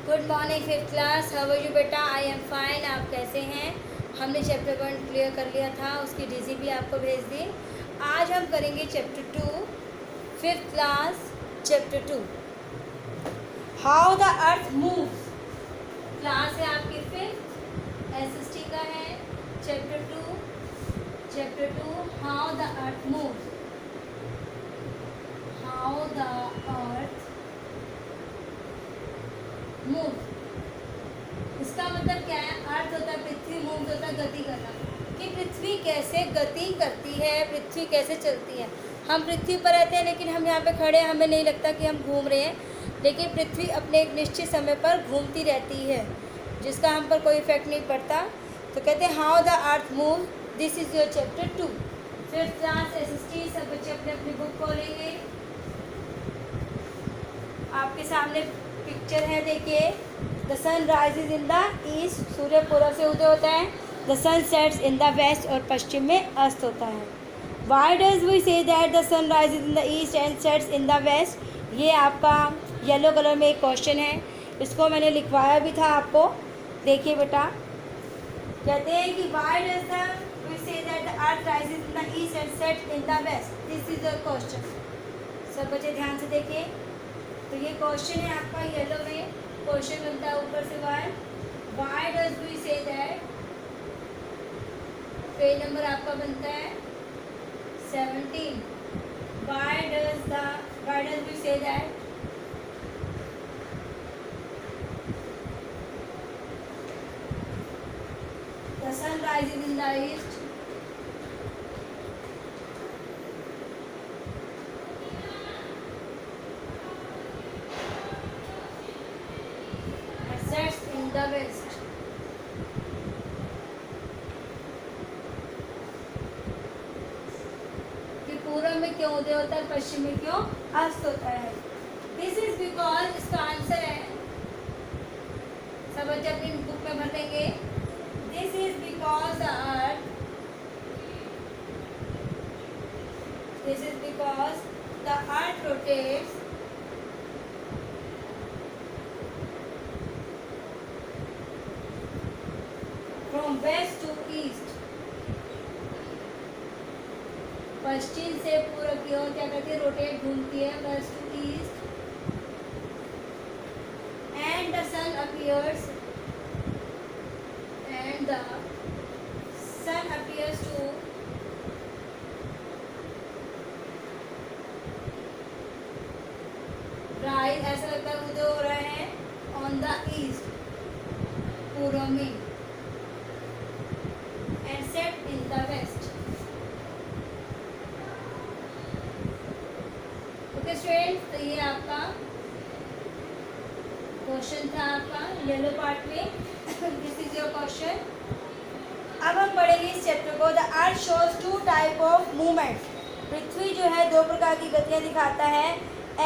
Good morning fifth class, how are you बेटा? I am fine. आप कैसे हैं? हमने चैप्टर 1 क्लियर कर लिया था, उसकी डीजी भी आपको भेज दी। आज हम करेंगे chapter 2, fifth class, chapter 2, how the earth moves. Class है आपकी फिफ्थ, एसएसटी का है। Chapter 2, how the earth moves. How the earth move, इसका मतलब क्या है? अर्थ होता है पृथ्वी, मूव होता है गति करना, कि पृथ्वी कैसे गति करती है, पृथ्वी कैसे चलती है। हम पृथ्वी पर रहते हैं, लेकिन हम यहाँ पे खड़े हैं, हमें नहीं लगता कि हम घूम रहे हैं, लेकिन पृथ्वी अपने एक निश्चित समय पर घूमती रहती है, जिसका हम पर कोई इफेक्ट नहीं पड़ता। तो कहते हैं how the earth move. This is your chapter 2, fifth class SST. सब बच्चे अपने अपनी बुक खोलेंगे। आपके सामने पिक्चर है, देखिए। The sun rises in the east, सूर्य पूर्व से उदय होता है। The sun sets in the west, और पश्चिम में अस्त होता है। Why does we say that the sun rises in the east and sets in the west? ये आपका येलो कलर में एक क्वेश्चन है, इसको मैंने लिखवाया भी था आपको। देखिए बेटा, कहते हैं कि why does the we say that the earth rises in the east and sets in the west? This is the question. सब बच्चे ध्यान से देखिए। तो ये क्वेश्चन है आपका येलो में। क्वेश्चन बनता है ऊपर से why does we say that. Page number आपका बनता है 17। Why does we say that the sun rises in the east in the west? कि पूर्व में क्यों उदय होता है, पश्चिम में क्यों अस्त होता है? दिस इज बिकॉज, इसका आंसर है, सब बच्चे अपनी बुक में भर देंगे। This is because the earth, this is because the earth rotates from west to east, पश्चिम से पूर्व की ओर क्या करती है? रोटेट, घूमती है, west to east. And the sun appears to rise, ऐसा लगता है उदय हो रहा है ऑन द ईस्ट, पूर्व में, and set in the west. Okay students, तो ये आपका क्वेश्चन था आपका येलो पार्ट में। This is your question. अब हम पढ़ेंगे इस चैप्टर को। The earth shows 2 type of movement. पृथ्वी जो है 2 प्रकार की गतियाँ दिखाता है।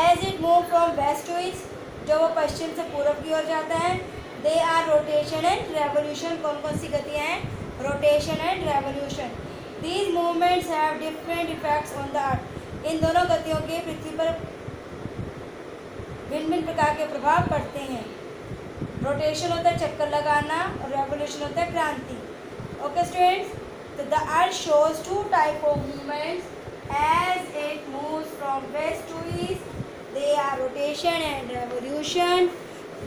As it move from west to east, जो वो पश्चिम से पूर्व की ओर जाता है। They are rotation and revolution. कौन कौन सी गतियाँ हैं? Rotation and revolution. These movements have different effects on the earth. इन दोनों गतियों के पृथ्वी पर भिन्न भिन्न प्रकार के प्रभाव पड़ते हैं। रोटेशन होता है चक्कर लगाना, और रेवोल्यूशन होता है क्रांति। ओके स्टूडेंट्स, तो the earth shows 2 type of movements as it moves from west to east. They are rotation and revolution.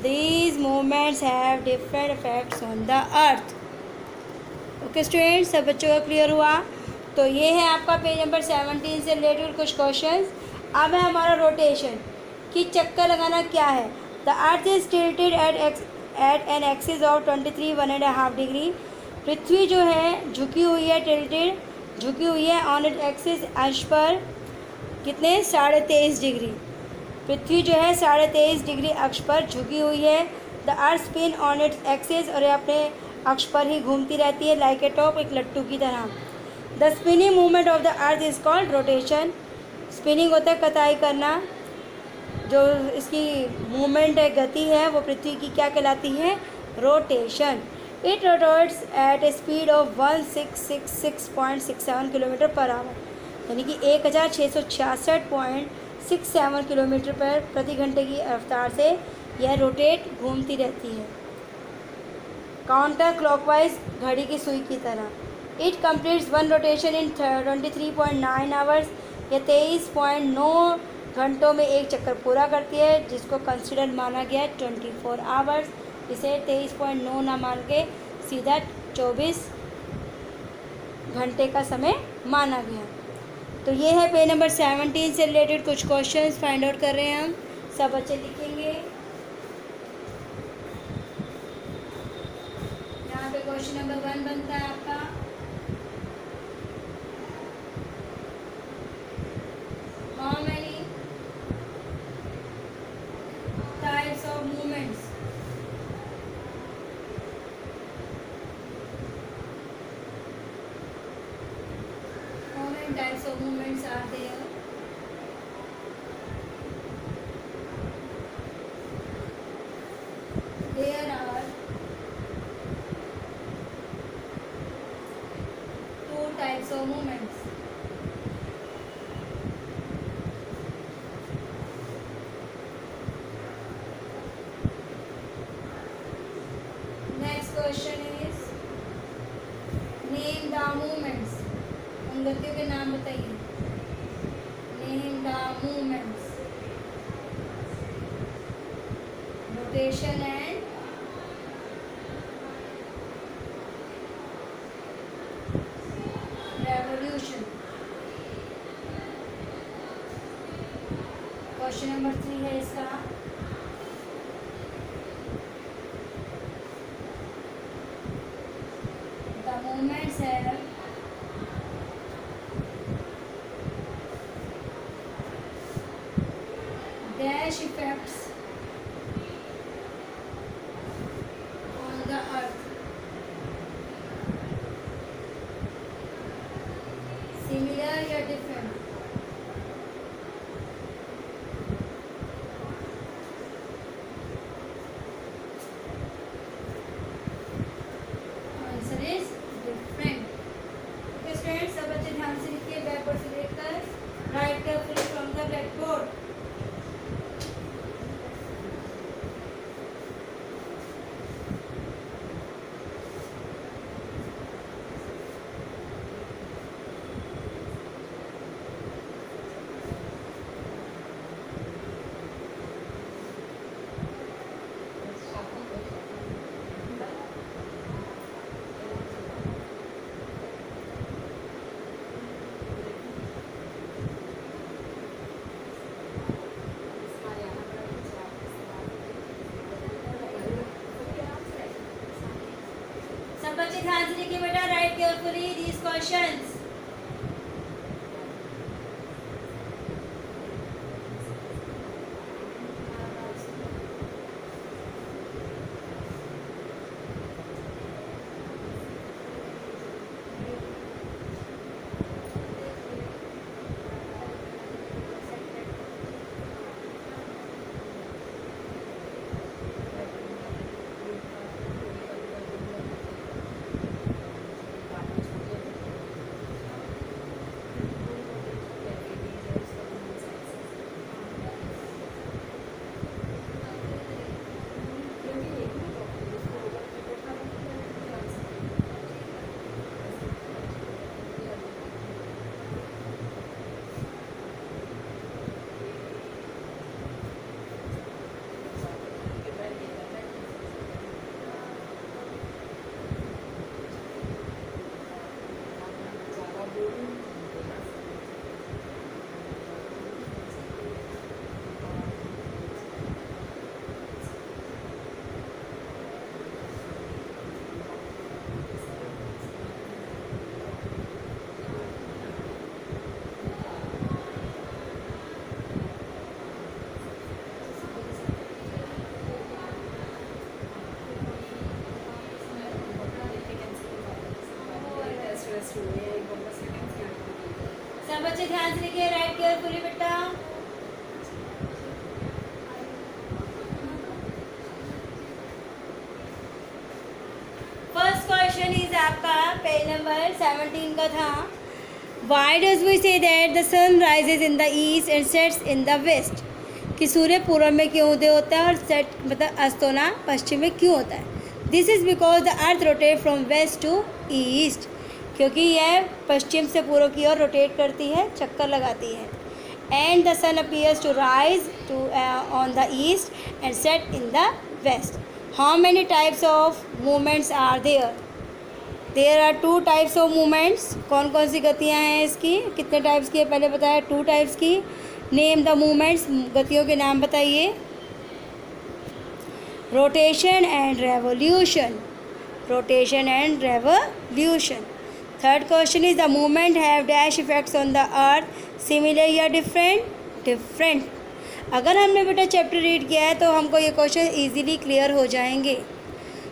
These movements have different effects on the earth. Okay students, सब बच्चों का clear हुआ? तो ये है आपका page number 17 से related कुछ क्वेश्चंस। अब है हमारा रोटेशन, कि चक्कर लगाना क्या है। The earth is tilted at an axis of 23.5 degree. पृथ्वी जो है झुकी हुई है, टिल्टेड झुकी हुई है ऑन इट एक्सिस, अक्ष पर कितने? 23.5 डिग्री। पृथ्वी जो है 23.5 डिग्री अक्ष पर झुकी हुई है। The earth spin on its axis, और ये अपने अक्ष पर ही घूमती रहती है, लाइक ए टॉप, एक लट्टू की तरह। The spinning movement of the earth is called rotation. Spinning होता है कताई करना। जो इसकी मूवमेंट है, गति है, वो पृथ्वी की क्या कहलाती है? Rotation. It rotates at a speed of 1666.67 kilometre per hour, यानी कि 1666.67 किलोमीटर पर प्रति घंटे की रफ्तार से यह रोटेट घूमती रहती है काउंटर क्लॉकवाइज घड़ी की सुई की तरह। It completes one rotation in 23.9 hours. यह 23.9 घंटों में एक चक्कर पूरा करती है, जिसको कंसिडर माना गया है 24 आवर्स। इसे 23.9 ना मान के सीधा 24 घंटे का समय माना गया। तो ये है पेज नंबर 17 से रिलेटेड कुछ क्वेश्चंस फाइंड आउट कर रहे हैं हम। सब बच्चे लिखेंगे। यहाँ पे क्वेश्चन नंबर 1 बनता है आपका, how many types of movements types of movements are there? There are 2 types of movements. Next question is name the movements. उन गतियों के नाम बताइए। Name the movements, rotation and revolution. Question number 3 है इसका, द मूवमेंट्स है dash effects on the earth, similar या different? Answer is different. Okay students, सब बच्चे ध्यान से लिखिए, बैकवर्ड से देखकर right carefully from the black board. बच्चे ध्यान से लिखिए बेटा, राइट केयरफुली दीज क्वेश्चंस। सब बच्चे ध्यान से लिखिए, राइट केयरफुली बेटा। फर्स्ट क्वेश्चन इज आपका पेज नंबर 17 का था। Why does we say that the sun rises in the east and sets in the west? कि सूर्य पूर्व में क्यों उदय होता है और सेट मतलब अस्त होना पश्चिम में क्यों होता है। This is because the earth rotate from west to east, क्योंकि यह पश्चिम से पूर्व की ओर रोटेट करती है, चक्कर लगाती है। And the sun appears to rise to on the east and set in the west. How many types of movements are there? There are 2 types of movements. कौन कौन सी गतियाँ हैं इसकी? कितने टाइप्स की है पहले बताया? 2 टाइप्स की। नेम द मूवमेंट्स, गतियों के नाम बताइए। Rotation and revolution, rotation and revolution. Third question is the movement have dash effects on the earth similar या डिफरेंट? डिफरेंट। अगर हमने बेटा चैप्टर रीड किया है तो हमको ये क्वेश्चन इजीली क्लियर हो जाएंगे।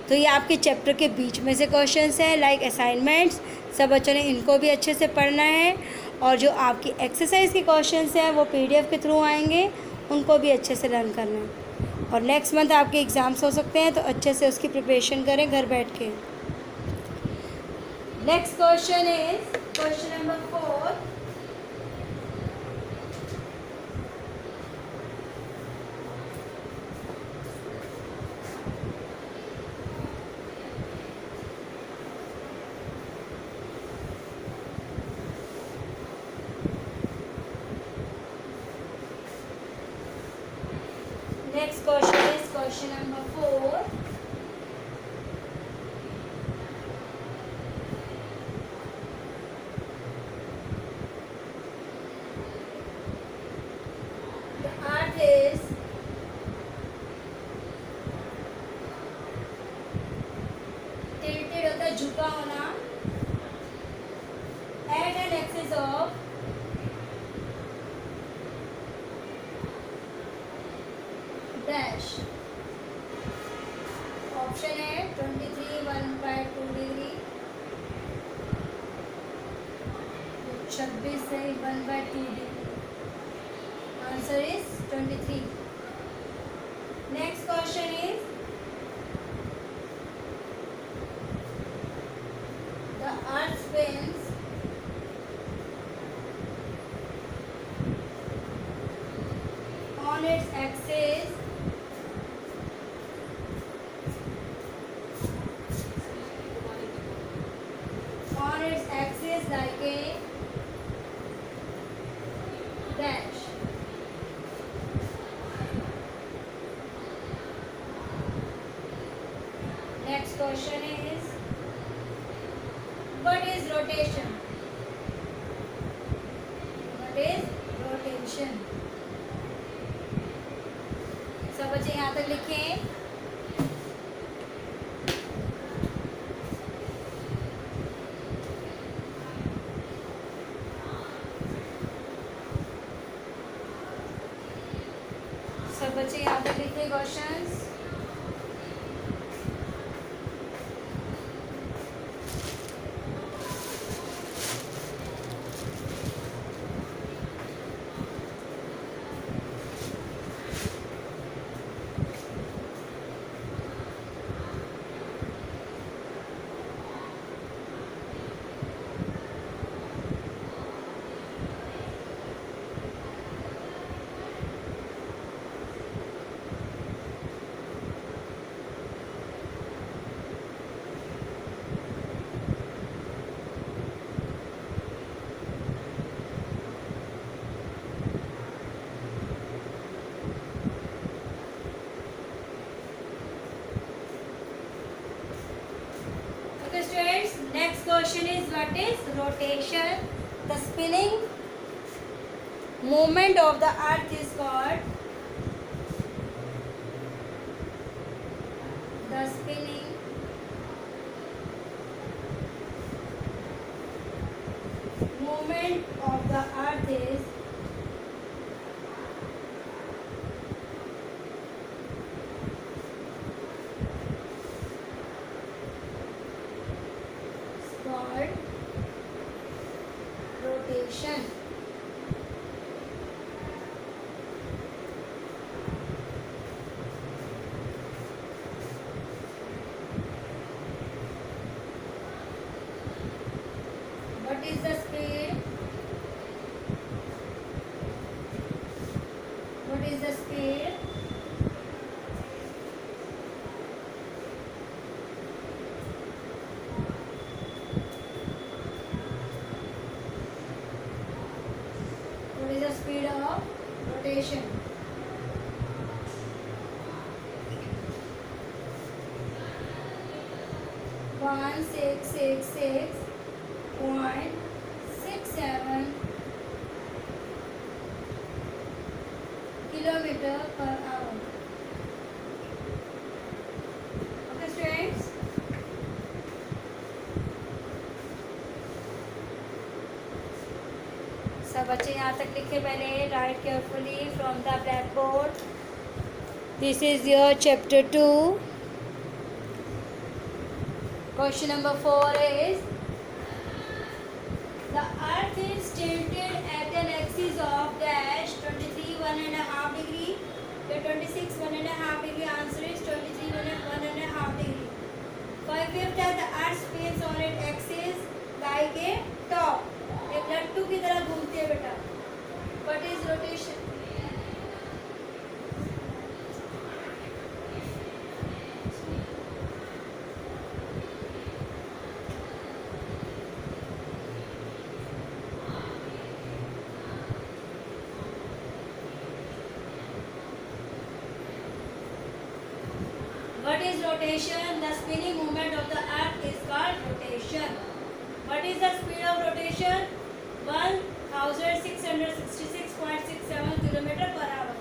तो ये आपके चैप्टर के बीच में से क्वेश्चंस हैं, लाइक असाइनमेंट्स। सब बच्चों ने इनको भी अच्छे से पढ़ना है, और जो आपकी एक्सरसाइज के क्वेश्चंस हैं वो पीडीएफ के थ्रू आएंगे, उनको भी अच्छे से लर्न करना है। और नेक्स्ट मंथ आपके एग्ज़ाम्स हो सकते हैं, तो अच्छे से उसकी प्रिपरेशन करें घर बैठ के। Next question is question number 4। Next question is question number 4. The earth is tilted होता है, झुका होना, at an axis of dash। Option है 23 1/2 डिग्री, 26 से 1/2 degree. Answer is 23। Next question is the earth spins on its axis like a dash। Next question is what is rotation? What is rotation? सब बच्चे यहाँ तक लिखें। सब बच्चे यहाँ तक लिखे questions. Students, next question is what is rotation? The spinning movement of the earth is called the spinning movement of the earth is called rotation। What is the speed? What is the speed is the speed of rotation? One 666.67 kilometer per hour. Okay, students. सब बच्चे यहाँ तक लिखे पहले. Write carefully from the blackboard. This is your chapter 2. Question number 4 is, the earth is tilted at an axis of dash 23 1.5 degree to 26 1.5 degree. Answer is 23 1.5 degree. Five fifth that the earth spins on its axis like a top. एक लट्टू की तरह घूमती है बेटा. What is rotation? What is rotation? The spinning movement of the earth is called rotation. What is the speed of rotation? 1666.67 kilometer per hour.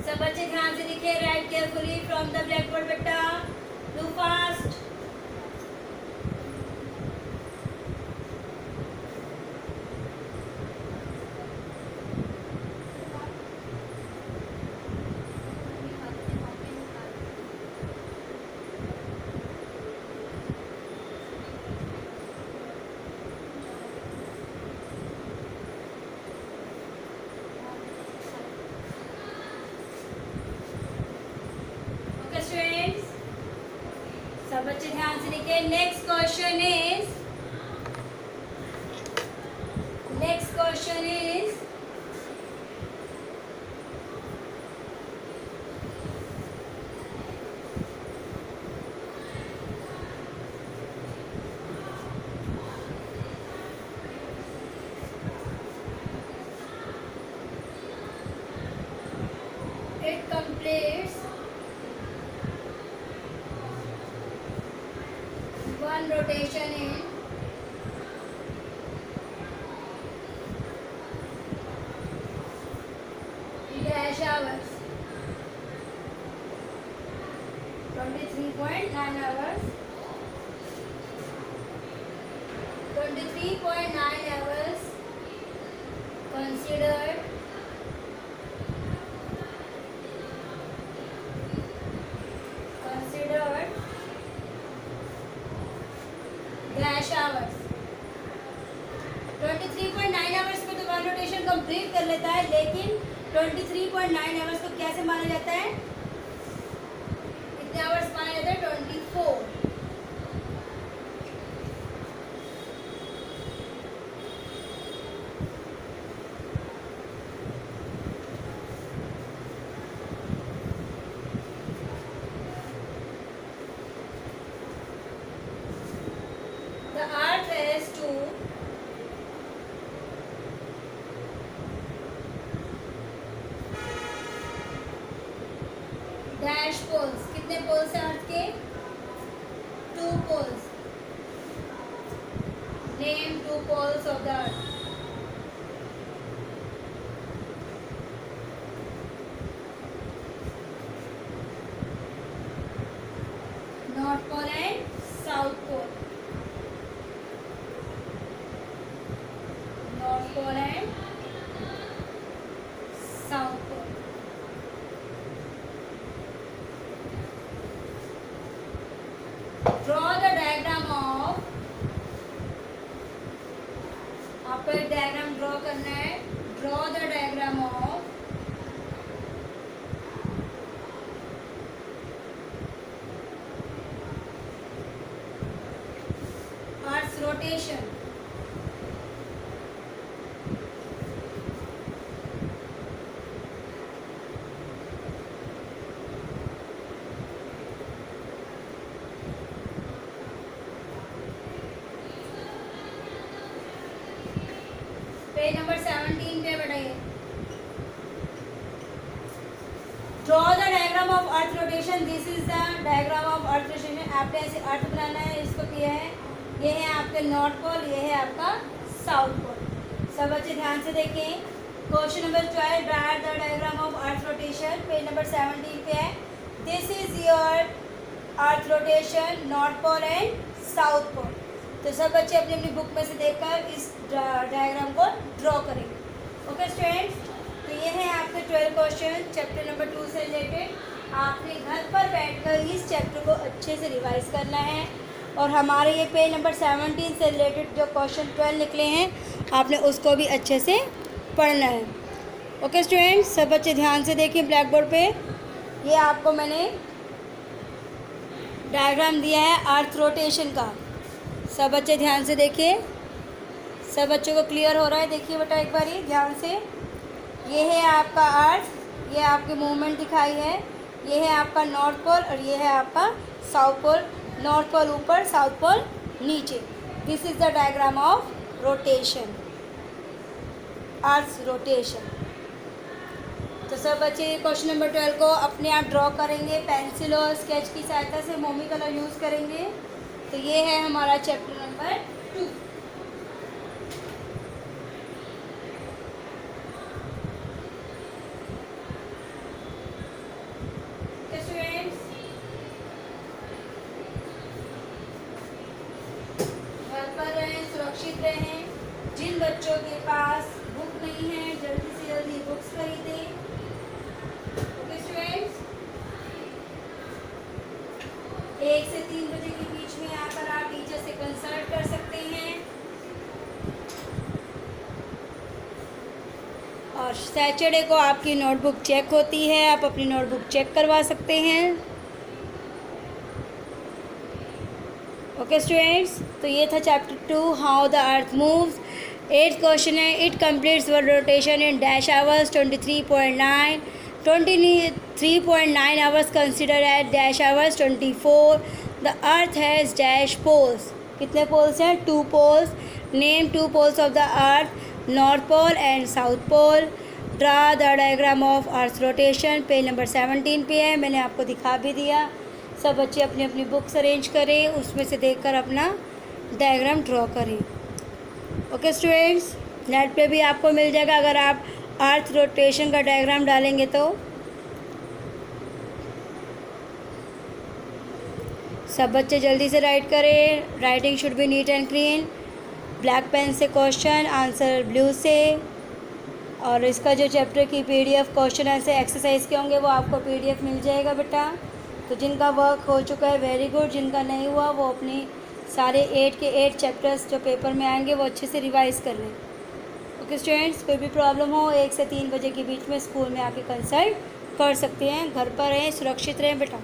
सब बच्चे ध्यान से लिखे. Write carefully from the blackboard बेटा. Do fast. सब बच्चे ध्यान से लिखे. Next question is it completes one rotation in dash hours. 23.9 hours. 23.9 hours considered dash hours. 23.9 hours में तो वन रोटेशन कंप्लीट कर लेता है, लेकिन 23.9 आवर्स को कैसे माना जाता है? कितने आवर्स माना जाता है? 24। The earth has to dash poles. कितने पोल्स हैं अर्थ के? 2 poles. Name 2 poles of the earth. North pole and south pole. North pole and south pole. Draw the diagram of, आपको एक डायग्राम ड्रॉ करना है। Draw the diagram of earth rotation. Page number 17 पे बढ़ाइए। Draw the diagram of earth rotation. This is the diagram of earth rotation. आपने ऐसे अर्थ बनाना है। इसको किया है, ये है आपके नॉर्थ पोल, ये है आपका साउथ पोल। सब बच्चे ध्यान से देखें। Question number 12, draw the diagram of earth rotation. Page number 17 पे है। This is your earth rotation, north pole and south pole. तो सब बच्चे अपनी अपनी बुक में से देखकर इस डायग्राम को ड्रॉ करेंगे। ओके स्टूडेंट्स, तो ये है आपके 12 क्वेश्चन चैप्टर नंबर 2 से रिलेटेड। आपने घर पर बैठकर इस चैप्टर को अच्छे से रिवाइज करना है और हमारे ये पेज नंबर 17 से रिलेटेड जो क्वेश्चन 12 निकले हैं आपने उसको भी अच्छे से पढ़ना है। ओके स्टूडेंट्स, सब बच्चे ध्यान से देखें ब्लैक बोर्ड पे। ये आपको मैंने डायग्राम दिया है अर्थ रोटेशन का। सब बच्चे ध्यान से देखिए। सब बच्चों को क्लियर हो रहा है? देखिए बेटा एक बारी ध्यान से। ये है आपका अर्थ, ये आपकी मूवमेंट दिखाई है। ये है आपका नॉर्थ पोल और ये है आपका साउथ पोल। नॉर्थ पोल ऊपर, साउथ पोल नीचे। This is the diagram of rotation, earth rotation. तो सब बच्चे क्वेश्चन नंबर 12 को अपने आप ड्रॉ करेंगे पेंसिल और स्केच की सहायता से। मोमी कलर यूज़ करेंगे। तो ये है हमारा चैप्टर नंबर 2। स्टूडेंट्स, घर पर रहें, सुरक्षित रहें। जिन बच्चों के पास बुक नहीं है जल्दी से जल्दी बुक्स खरीदें। ओके स्टूडेंट्स, 1 से 3 बजे के बीच में आकर आप टीचर से कंसल्ट कर सकते हैं और सैटरडे को आपकी नोटबुक चेक होती है, आप अपनी नोटबुक चेक करवा सकते हैं। ओके स्टूडेंट्स, तो ये था chapter 2, how the earth moves. 8th question है, it completes one rotation in dash hours 23.9 hours consider eight dash hours 24। The earth has dash poles. कितने पोल्स हैं? 2 poles. Name 2 poles of the earth, north pole and south pole. Draw the diagram of earth rotation. Page number 17 पे है, मैंने आपको दिखा भी दिया। सब बच्चे अपनी अपनी बुक्स अरेंज करें, उसमें से देखकर अपना डायग्राम ड्रॉ करें। ओके स्टूडेंट्स, नेट पे भी आपको मिल जाएगा अगर आप अर्थ रोटेशन का डायग्राम डालेंगे तो। सब बच्चे जल्दी से राइट करें। Writing should be neat and clean. Black pen से क्वेश्चन, आंसर ब्लू से। और इसका जो चैप्टर की PDF क्वेश्चन ऐसे एक्सरसाइज के होंगे वो आपको PDF मिल जाएगा बेटा। तो जिनका वर्क हो चुका है वेरी गुड, जिनका नहीं हुआ वो अपनी सारे 8 के 8 चैप्टर्स जो पेपर में आएंगे वो अच्छे से रिवाइज़ कर लें। ओके स्टूडेंट्स, कोई भी प्रॉब्लम हो 1 से 3 बजे के बीच में स्कूल में आके कंसल्ट कर सकते हैं। घर पर रहें, सुरक्षित रहें बेटा।